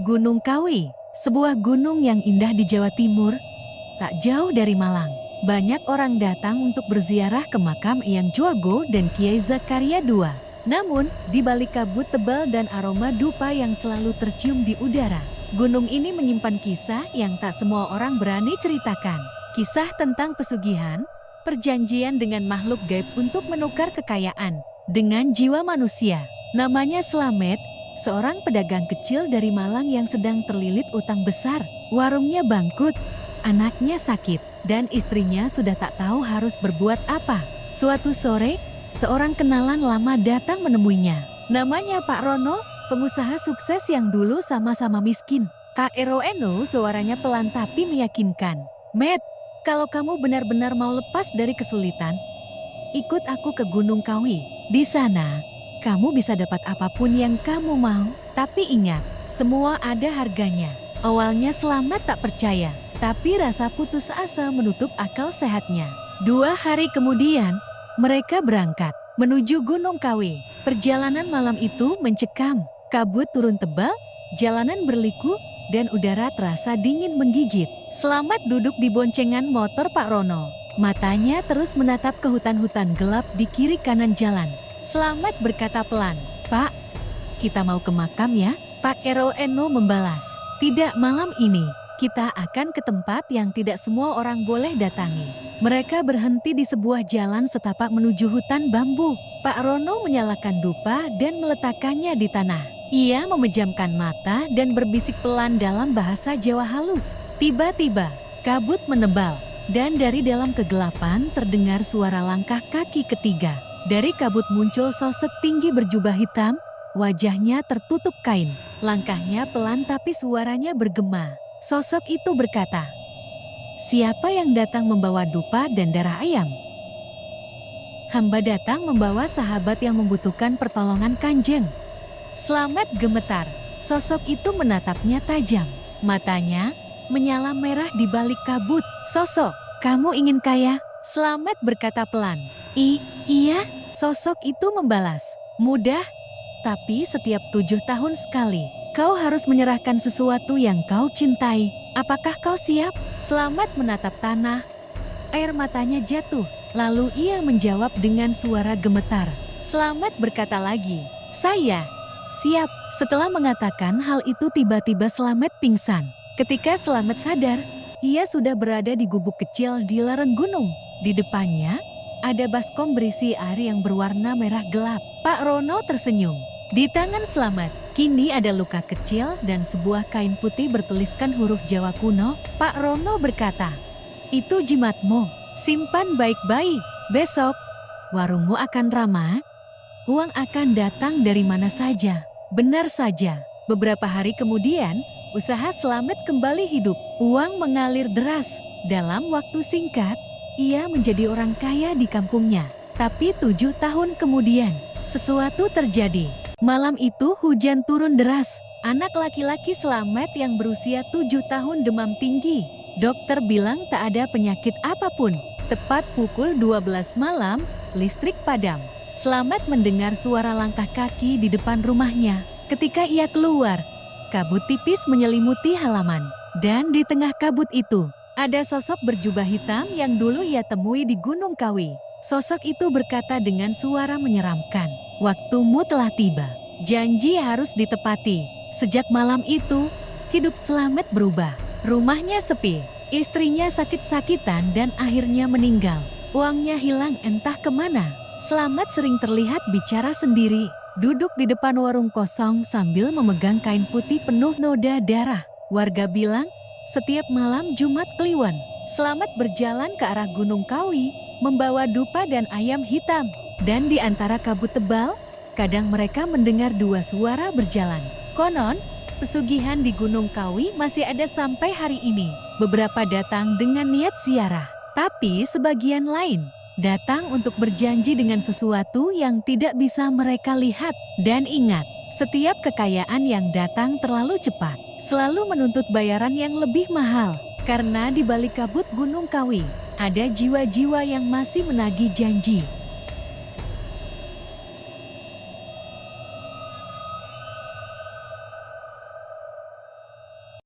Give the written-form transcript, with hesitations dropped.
Gunung Kawi, sebuah gunung yang indah di Jawa Timur, tak jauh dari Malang. Banyak orang datang untuk berziarah ke makam Eyang Juago dan Kiai Zakaria II. Namun, di balik kabut tebal dan aroma dupa yang selalu tercium di udara, gunung ini menyimpan kisah yang tak semua orang berani ceritakan. Kisah tentang pesugihan, perjanjian dengan makhluk gaib untuk menukar kekayaan dengan jiwa manusia. Namanya Slamet, seorang pedagang kecil dari Malang yang sedang terlilit utang besar. Warungnya bangkrut, anaknya sakit, dan istrinya sudah tak tahu harus berbuat apa. Suatu sore, seorang kenalan lama datang menemuinya. Namanya Pak Rono, pengusaha sukses yang dulu sama-sama miskin. Kak Eno suaranya pelan tapi meyakinkan. "Met, kalau kamu benar-benar mau lepas dari kesulitan, ikut aku ke Gunung Kawi. Di sana, kamu bisa dapat apapun yang kamu mau. Tapi ingat, semua ada harganya." Awalnya Slamet tak percaya, tapi rasa putus asa menutup akal sehatnya. 2 hari kemudian, mereka berangkat menuju Gunung Kawi. Perjalanan malam itu mencekam, kabut turun tebal, jalanan berliku, dan udara terasa dingin menggigit. Slamet duduk di boncengan motor Pak Rono. Matanya terus menatap ke hutan-hutan gelap di kiri kanan jalan. Slamet berkata pelan, "Pak, kita mau ke makam ya?" Pak Eno membalas, "Tidak malam ini. Kita akan ke tempat yang tidak semua orang boleh datangi." Mereka berhenti di sebuah jalan setapak menuju hutan bambu. Pak Rono menyalakan dupa dan meletakkannya di tanah. Ia memejamkan mata dan berbisik pelan dalam bahasa Jawa halus. Tiba-tiba, kabut menebal, dan dari dalam kegelapan terdengar suara langkah kaki ketiga. Dari kabut muncul sosok tinggi berjubah hitam, wajahnya tertutup kain. Langkahnya pelan tapi suaranya bergema. Sosok itu berkata, "Siapa yang datang membawa dupa dan darah ayam?" "Hamba datang membawa sahabat yang membutuhkan pertolongan Kanjeng." Slamet gemetar. Sosok itu menatapnya tajam. Matanya menyala merah di balik kabut. "Sosok, kamu ingin kaya?" Slamet berkata pelan. Iya, sosok itu membalas. "Mudah, tapi setiap 7 tahun sekali, kau harus menyerahkan sesuatu yang kau cintai. Apakah kau siap?" Slamet menatap tanah. Air matanya jatuh. Lalu ia menjawab dengan suara gemetar. Slamet berkata lagi, "Saya siap." Setelah mengatakan hal itu tiba-tiba Slamet pingsan. Ketika Slamet sadar, ia sudah berada di gubuk kecil di lereng gunung. Di depannya, ada baskom berisi air yang berwarna merah gelap. Pak Rono tersenyum. Di tangan Slamet, kini ada luka kecil dan sebuah kain putih bertuliskan huruf Jawa kuno. Pak Rono berkata, "Itu jimatmu, simpan baik-baik. Besok, warungmu akan ramai. Uang akan datang dari mana saja." Benar saja, beberapa hari kemudian, usaha Slamet kembali hidup. Uang mengalir deras. Dalam waktu singkat, ia menjadi orang kaya di kampungnya. Tapi 7 tahun kemudian, sesuatu terjadi. Malam itu hujan turun deras. Anak laki-laki Slamet yang berusia 7 tahun demam tinggi. Dokter bilang tak ada penyakit apapun. Tepat pukul 12 malam, listrik padam. Slamet mendengar suara langkah kaki di depan rumahnya. Ketika ia keluar, kabut tipis menyelimuti halaman. Dan di tengah kabut itu, ada sosok berjubah hitam yang dulu ia temui di Gunung Kawi. Sosok itu berkata dengan suara menyeramkan, "Waktumu telah tiba. Janji harus ditepati." Sejak malam itu, hidup Slamet berubah. Rumahnya sepi, istrinya sakit-sakitan dan akhirnya meninggal. Uangnya hilang entah kemana. Slamet sering terlihat bicara sendiri, duduk di depan warung kosong sambil memegang kain putih penuh noda darah. Warga bilang, setiap malam Jumat Kliwon, Slamet berjalan ke arah Gunung Kawi, membawa dupa dan ayam hitam. Dan di antara kabut tebal, kadang mereka mendengar 2 suara berjalan. Konon, pesugihan di Gunung Kawi masih ada sampai hari ini. Beberapa datang dengan niat ziarah, tapi sebagian lain datang untuk berjanji dengan sesuatu yang tidak bisa mereka lihat. Dan ingat, setiap kekayaan yang datang terlalu cepat selalu menuntut bayaran yang lebih mahal. Karena di balik kabut Gunung Kawi, ada jiwa-jiwa yang masih menagih janji.